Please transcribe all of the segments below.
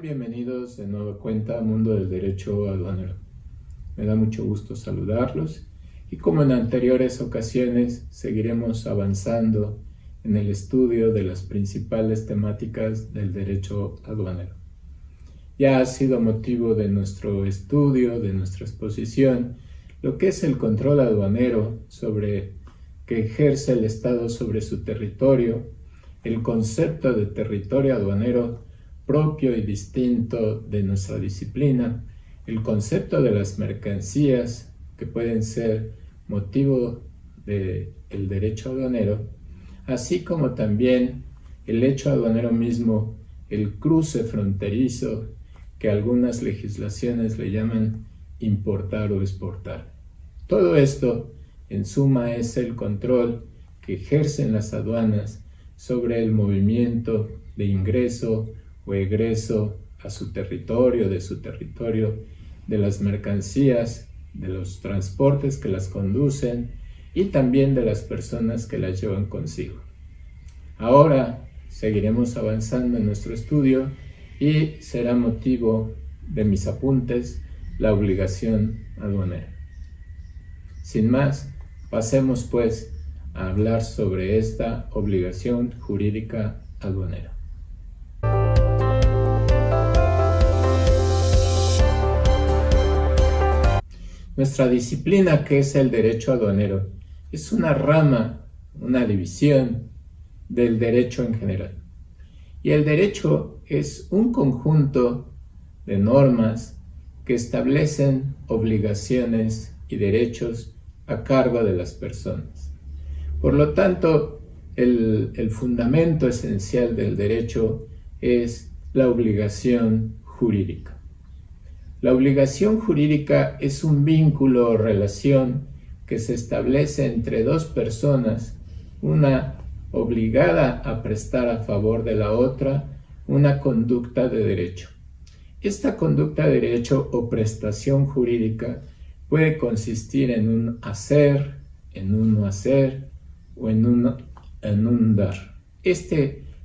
bienvenidos de nueva cuenta a Mundo del Derecho Aduanero. Me da mucho gusto saludarlos y como en anteriores ocasiones seguiremos avanzando en el estudio de las principales temáticas del derecho aduanero. Ya ha sido motivo de nuestro estudio, de nuestra exposición, lo que es el control aduanero que ejerce el Estado sobre su territorio, el concepto de territorio aduanero propio y distinto de nuestra disciplina, el concepto de las mercancías que pueden ser motivo del derecho aduanero, así como también el hecho aduanero mismo, el cruce fronterizo que algunas legislaciones le llaman importar o exportar. Todo esto, en suma, es el control que ejercen las aduanas sobre el movimiento de ingreso o egreso a su territorio, de las mercancías, de los transportes que las conducen y también de las personas que las llevan consigo. Ahora seguiremos avanzando en nuestro estudio y será motivo de mis apuntes la obligación aduanera. Sin más, pasemos pues a hablar sobre esta obligación jurídica aduanera. Nuestra disciplina, que es el derecho aduanero, es una rama, una división del derecho en general. Y el derecho es un conjunto de normas que establecen obligaciones y derechos a cargo de las personas. Por lo tanto, el fundamento esencial del derecho es la obligación jurídica. La obligación jurídica es un vínculo o relación que se establece entre dos personas, una obligada a prestar a favor de la otra una conducta de derecho. Esta conducta de derecho o prestación jurídica puede consistir en un hacer, en un no hacer o en un dar. Esta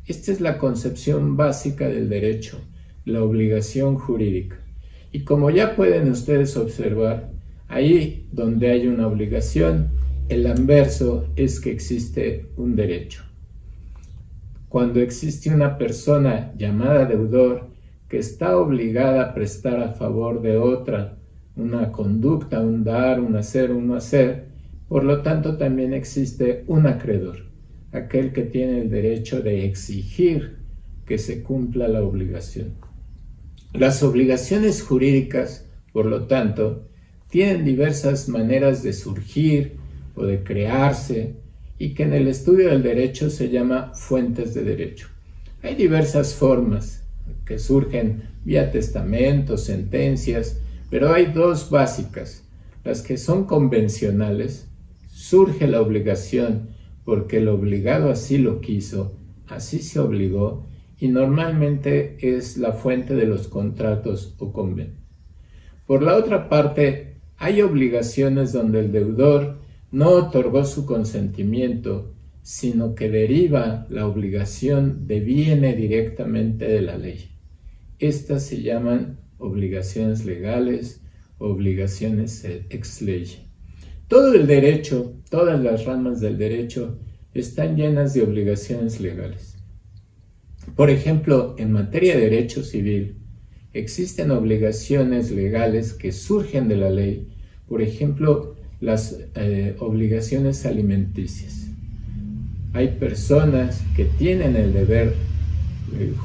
es la concepción básica del derecho, la obligación jurídica. Y como ya pueden ustedes observar, ahí donde hay una obligación, el anverso es que existe un derecho. Cuando existe una persona llamada deudor que está obligada a prestar a favor de otra una conducta, un dar, un hacer, un no hacer, por lo tanto también existe un acreedor, aquel que tiene el derecho de exigir que se cumpla la obligación. Las obligaciones jurídicas, por lo tanto, tienen diversas maneras de surgir o de crearse y que en el estudio del derecho se llama fuentes de derecho. Hay diversas formas que surgen vía testamentos, sentencias, pero hay dos básicas. Las que son convencionales, surge la obligación porque el obligado así lo quiso, así se obligó, y normalmente es la fuente de los contratos o convenios. Por la otra parte, hay obligaciones donde el deudor no otorgó su consentimiento, sino que deriva la obligación, deviene directamente de la ley. Estas se llaman obligaciones legales, obligaciones ex lege. Todo el derecho, todas las ramas del derecho están llenas de obligaciones legales. Por ejemplo, en materia de derecho civil, existen obligaciones legales que surgen de la ley, por ejemplo, las obligaciones alimenticias. Hay personas que tienen el deber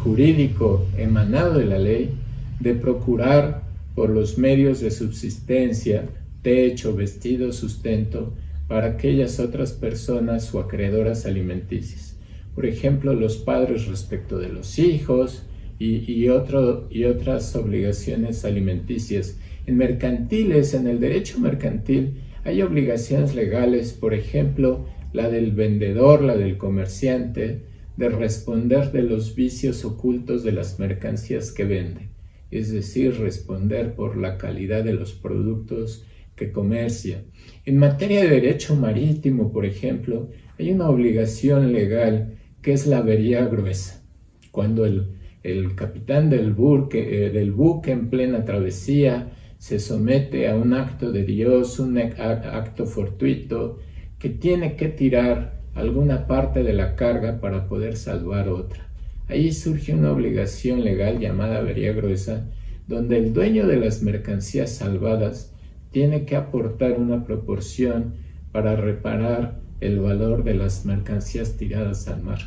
jurídico emanado de la ley de procurar por los medios de subsistencia, techo, vestido, sustento, para aquellas otras personas o acreedoras alimenticias. Por ejemplo, los padres respecto de los hijos y otras obligaciones alimenticias. En mercantiles, en el derecho mercantil, hay obligaciones legales, por ejemplo, la del vendedor, la del comerciante, de responder de los vicios ocultos de las mercancías que vende, es decir, responder por la calidad de los productos que comercia. En materia de derecho marítimo, por ejemplo, hay una obligación legal que es la avería gruesa, cuando el el capitán del buque en plena travesía se somete a un acto de Dios, un acto fortuito, que tiene que tirar alguna parte de la carga para poder salvar otra. Ahí surge una obligación legal llamada avería gruesa, donde el dueño de las mercancías salvadas tiene que aportar una proporción para reparar el valor de las mercancías tiradas al mar.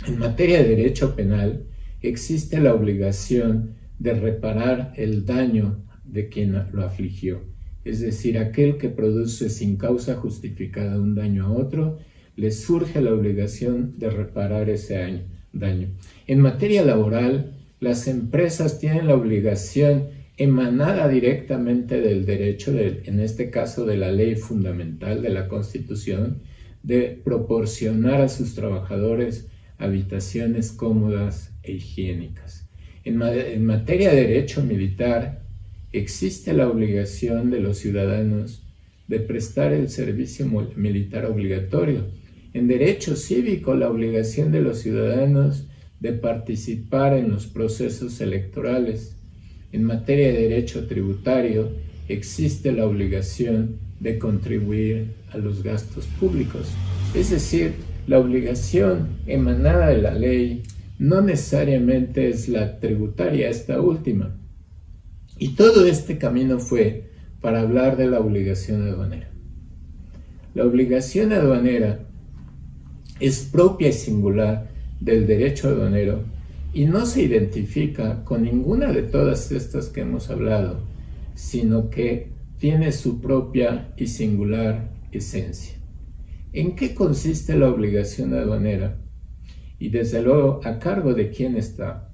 En materia de derecho penal, existe la obligación de reparar el daño de quien lo afligió, es decir, aquel que produce sin causa justificada un daño a otro, le surge la obligación de reparar ese daño. En materia laboral, las empresas tienen la obligación emanada directamente del derecho, en este caso de la ley fundamental de la Constitución, de proporcionar a sus trabajadores habitaciones cómodas e higiénicas. En materia de derecho militar, existe la obligación de los ciudadanos de prestar el servicio militar obligatorio. En derecho cívico, la obligación de los ciudadanos de participar en los procesos electorales. En materia de derecho tributario, existe la obligación de contribuir a los gastos públicos. Es decir, la obligación emanada de la ley no necesariamente es la tributaria, esta última. Y todo este camino fue para hablar de la obligación aduanera. La obligación aduanera es propia y singular del derecho aduanero y no se identifica con ninguna de todas estas que hemos hablado, sino que tiene su propia y singular esencia. ¿En qué consiste la obligación aduanera? Y desde luego, ¿a cargo de quién está?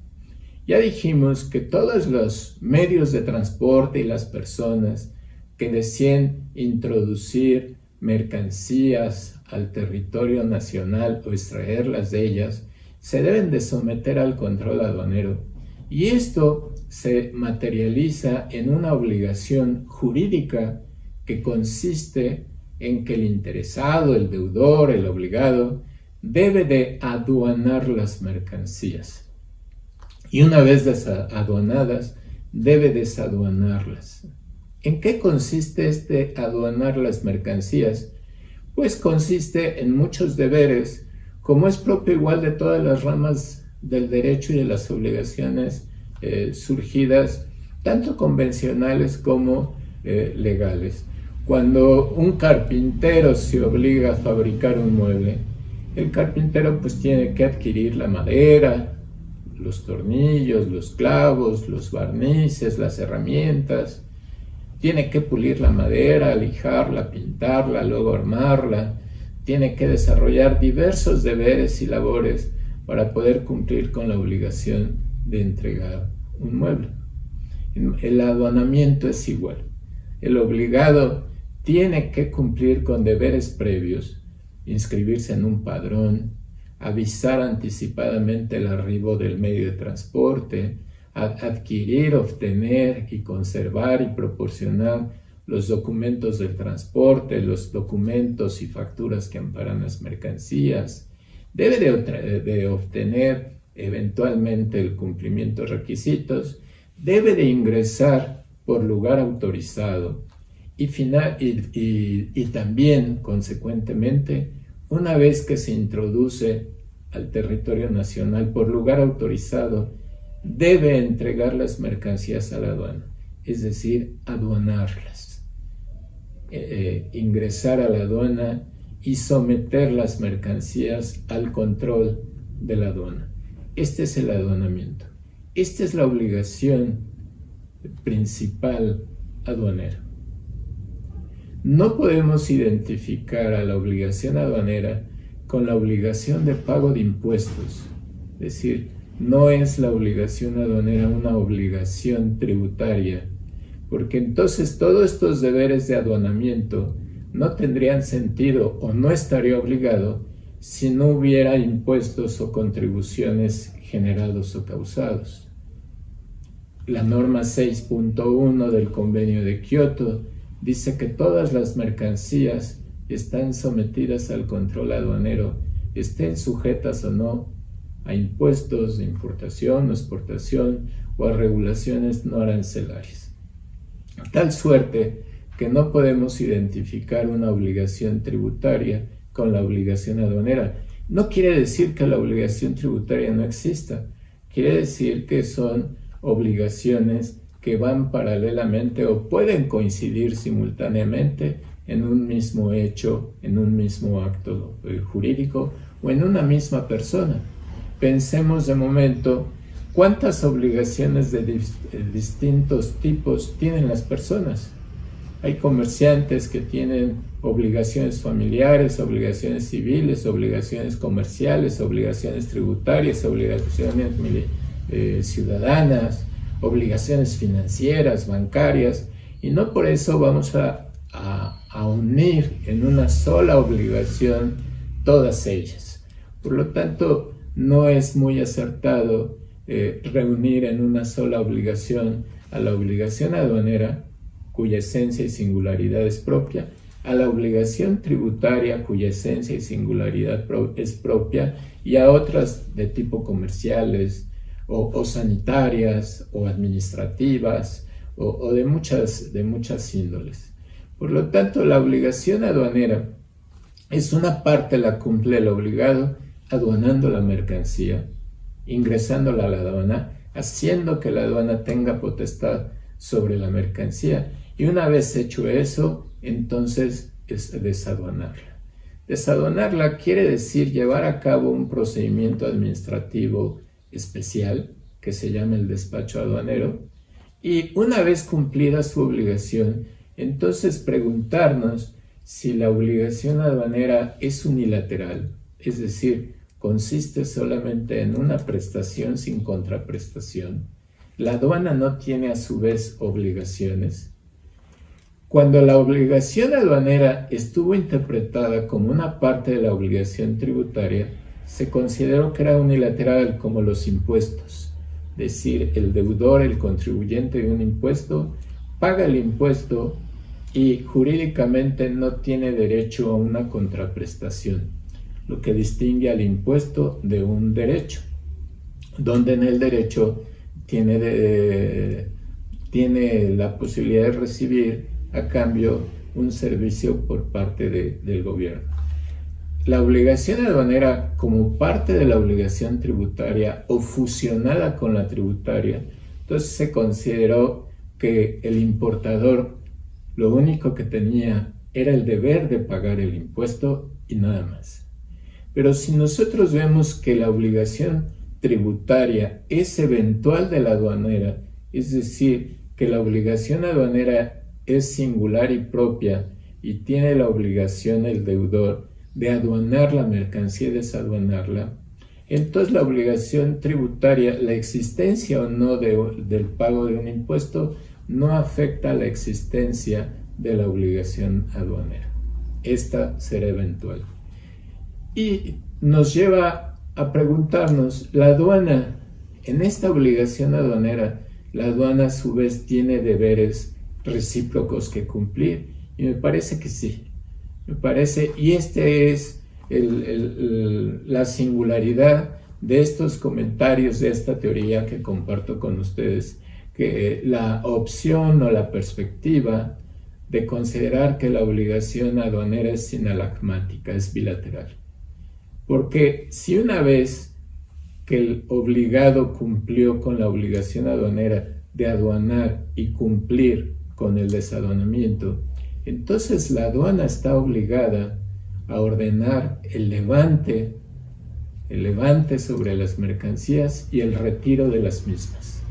Ya dijimos que todos los medios de transporte y las personas que deseen introducir mercancías al territorio nacional o extraerlas de ellas, se deben de someter al control aduanero. Y esto se materializa en una obligación jurídica que consiste en que el interesado, el deudor, el obligado, debe de aduanar las mercancías. Y una vez aduanadas, debe desaduanarlas. ¿En qué consiste este aduanar las mercancías? Pues consiste en muchos deberes, como es propio igual de todas las ramas del derecho y de las obligaciones surgidas, tanto convencionales como legales. Cuando un carpintero se obliga a fabricar un mueble, el carpintero pues tiene que adquirir la madera, los tornillos, los clavos, los barnices, las herramientas. Tiene que pulir la madera, lijarla, pintarla, luego armarla. Tiene que desarrollar diversos deberes y labores para poder cumplir con la obligación de entregar un mueble. El aduanamiento es igual. El obligado tiene que cumplir con deberes previos, inscribirse en un padrón, avisar anticipadamente el arribo del medio de transporte, adquirir, obtener y conservar y proporcionar los documentos del transporte, los documentos y facturas que amparan las mercancías. Debe de obtener eventualmente el cumplimiento de requisitos, debe de ingresar por lugar autorizado y también, consecuentemente, una vez que se introduce al territorio nacional por lugar autorizado, debe entregar las mercancías a la aduana, es decir, aduanarlas, ingresar a la aduana y someter las mercancías al control de la aduana. Este es el aduanamiento. Esta es la obligación principal aduanera. No podemos identificar a la obligación aduanera con la obligación de pago de impuestos. Es decir, no es la obligación aduanera una obligación tributaria, porque entonces todos estos deberes de aduanamiento no tendrían sentido o no estaría obligado si no hubiera impuestos o contribuciones generados o causados. La norma 6.1 del Convenio de Kioto dice que todas las mercancías están sometidas al control aduanero, estén sujetas o no a impuestos de importación o exportación o a regulaciones no arancelarias. Tal suerte que no podemos identificar una obligación tributaria con la obligación aduanera. No quiere decir que la obligación tributaria no exista, quiere decir que son obligaciones que van paralelamente o pueden coincidir simultáneamente en un mismo hecho, en un mismo acto jurídico o en una misma persona. Pensemos de momento cuántas obligaciones de distintos tipos tienen las personas. Hay comerciantes que tienen obligaciones familiares, obligaciones civiles, obligaciones comerciales, obligaciones tributarias, obligaciones ciudadanas, obligaciones financieras, bancarias, y no por eso vamos a unir en una sola obligación todas ellas. Por lo tanto, no es muy acertado reunir en una sola obligación a la obligación aduanera, cuya esencia y singularidad es propia, a la obligación tributaria, cuya esencia y singularidad es propia, y a otras de tipo comerciales o sanitarias o administrativas o de muchas índoles. Por lo tanto, la obligación aduanera es una parte la cumple el obligado aduanando la mercancía, ingresándola a la aduana, haciendo que la aduana tenga potestad sobre la mercancía, y una vez hecho eso, entonces es desaduanarla. Desaduanarla quiere decir llevar a cabo un procedimiento administrativo especial que se llama el despacho aduanero, y una vez cumplida su obligación, entonces preguntarnos si la obligación aduanera es unilateral, es decir, consiste solamente en una prestación sin contraprestación. La aduana no tiene a su vez obligaciones. Cuando la obligación aduanera estuvo interpretada como una parte de la obligación tributaria, se consideró que era unilateral, como los impuestos. Es decir, el deudor, el contribuyente de un impuesto, paga el impuesto y jurídicamente no tiene derecho a una contraprestación, lo que distingue al impuesto de un derecho, donde en el derecho tiene la posibilidad de recibir a cambio un servicio por parte del gobierno. La obligación aduanera, como parte de la obligación tributaria o fusionada con la tributaria, entonces se consideró que el importador lo único que tenía era el deber de pagar el impuesto y nada más. Pero si nosotros vemos que la obligación tributaria es eventual de la aduanera, es decir, que la obligación aduanera es singular y propia y tiene la obligación el deudor de aduanar la mercancía y desaduanarla, entonces la obligación tributaria, la existencia o no del pago de un impuesto, no afecta a la existencia de la obligación aduanera. Esta será eventual. Y nos lleva a preguntarnos, la aduana, en esta obligación aduanera, la aduana a su vez tiene deberes recíprocos que cumplir, y me parece que sí. Y este es la singularidad de estos comentarios, de esta teoría que comparto con ustedes, que la opción o la perspectiva de considerar que la obligación aduanera es sinalagmática, es bilateral. Porque si una vez que el obligado cumplió con la obligación aduanera de aduanar y cumplir con el desaduanamiento, entonces la aduana está obligada a ordenar el levante sobre las mercancías y el retiro de las mismas.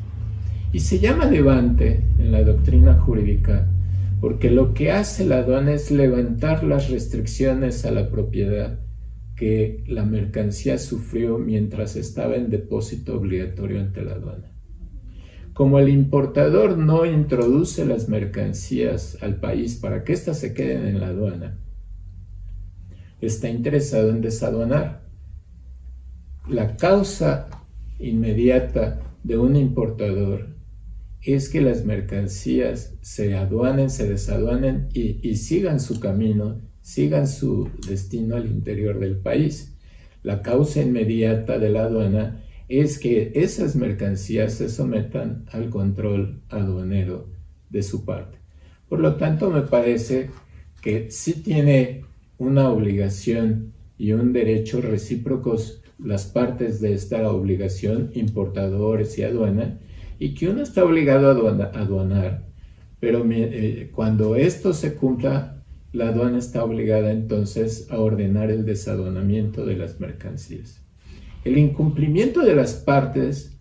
Y se llama levante en la doctrina jurídica porque lo que hace la aduana es levantar las restricciones a la propiedad que la mercancía sufrió mientras estaba en depósito obligatorio ante la aduana. Como el importador no introduce las mercancías al país para que éstas se queden en la aduana, está interesado en desaduanar. La causa inmediata de un importador es que las mercancías se aduanen, se desaduanen y sigan su camino, sigan su destino al interior del país. la causa inmediata de la aduana es que esas mercancías se sometan al control aduanero de su parte. Por lo tanto, me parece que sí tiene una obligación y un derecho recíprocos las partes de esta obligación, importadores y aduana, y que uno está obligado a aduanar, pero cuando esto se cumpla, la aduana está obligada entonces a ordenar el desaduanamiento de las mercancías. El incumplimiento de las partes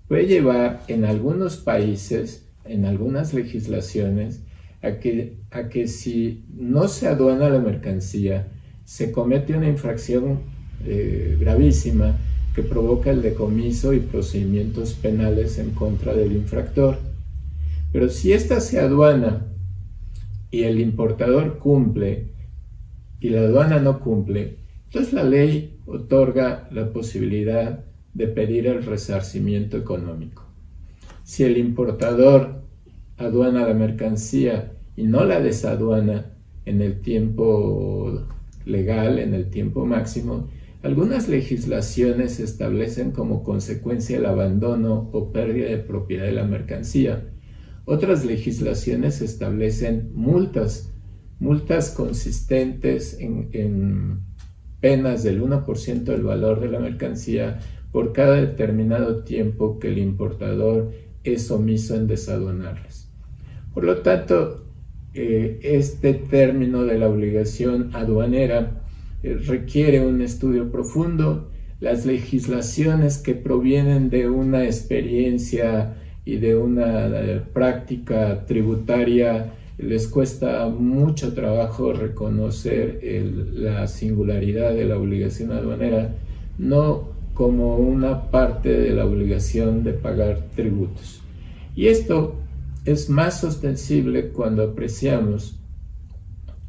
puede llevar en algunos países, en algunas legislaciones, a que si no se aduana la mercancía, se comete una infracción gravísima que provoca el decomiso y procedimientos penales en contra del infractor. Pero si ésta se aduana y el importador cumple y la aduana no cumple, entonces la ley otorga la posibilidad de pedir el resarcimiento económico. Si el importador aduana la mercancía y no la desaduana en el tiempo legal, en el tiempo máximo, algunas legislaciones establecen como consecuencia el abandono o pérdida de propiedad de la mercancía. Otras legislaciones establecen multas consistentes en penas del 1% del valor de la mercancía por cada determinado tiempo que el importador es omiso en desaduanarlas. Por lo tanto, este término de la obligación aduanera requiere un estudio profundo. Las legislaciones que provienen de una experiencia y de una práctica tributaria les cuesta mucho trabajo reconocer la singularidad de la obligación aduanera, no como una parte de la obligación de pagar tributos. Y esto es más ostensible cuando apreciamos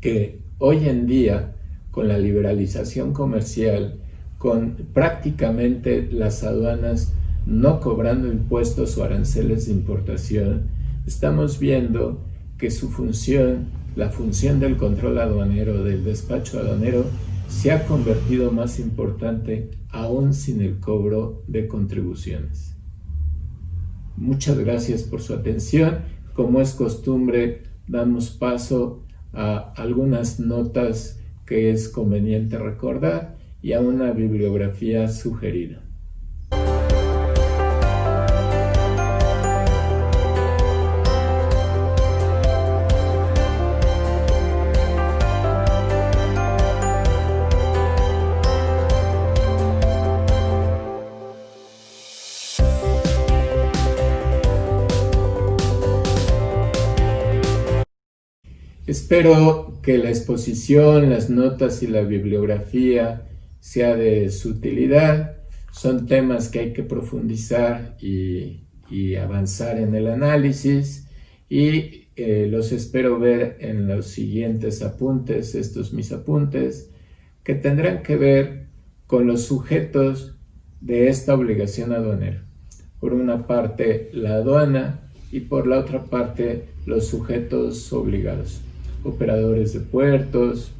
que hoy en día, con la liberalización comercial, con prácticamente las aduanas no cobrando impuestos o aranceles de importación, estamos viendo que su función, la función del control aduanero, del despacho aduanero, se ha convertido más importante aún sin el cobro de contribuciones. Muchas gracias por su atención. Como es costumbre, damos paso a algunas notas que es conveniente recordar y a una bibliografía sugerida. Espero que la exposición, las notas y la bibliografía sea de su utilidad. Son temas que hay que profundizar y avanzar en el análisis, y los espero ver en los siguientes apuntes, estos mis apuntes, que tendrán que ver con los sujetos de esta obligación aduanera. Por una parte, la aduana, y por la otra parte, los sujetos obligados: operadores de puertos,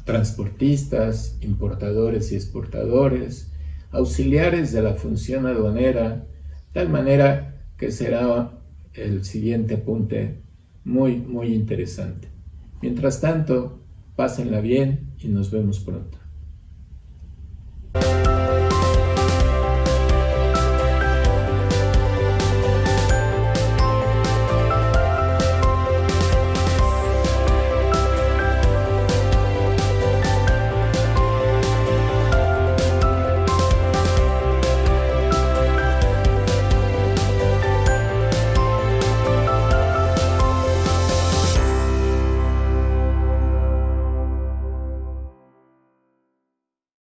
transportistas, importadores y exportadores, auxiliares de la función aduanera, tal manera que será el siguiente apunte muy interesante. Mientras tanto, pásenla bien y nos vemos pronto.